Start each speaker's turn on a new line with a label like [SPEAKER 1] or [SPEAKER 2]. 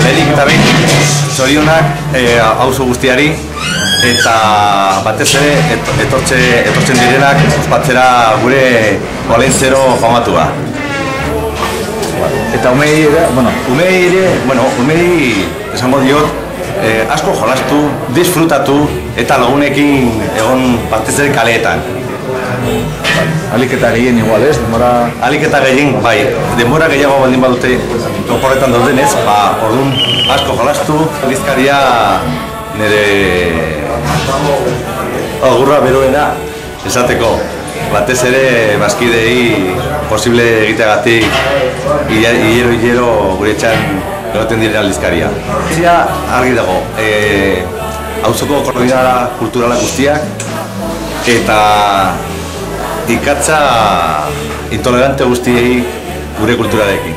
[SPEAKER 1] lehenik eta behin zorionak auzo guztiari eta batez ere etortzen direnak ospatzera gure Olentzero famatua.
[SPEAKER 2] Eta umei ere,
[SPEAKER 1] umei esango diot, asko jolastu, disfrutatu eta lagunekin egon batez ere kaleetan.
[SPEAKER 2] Alik eta gehien igual ez, denbora...
[SPEAKER 1] Alik eta gehien, bai, denbora gehiago baldin badute oporretan daudenez, orduan asko jolastu, bizkaria nire agurra beroena esateko. Batez ere bazkidei posible egiteagatik hilero gure etxean egoten diren aldizkaria. Argi dago, auzoko koordinara kulturala guztiak eta ikatza intolerante guztiei gure kulturarekin.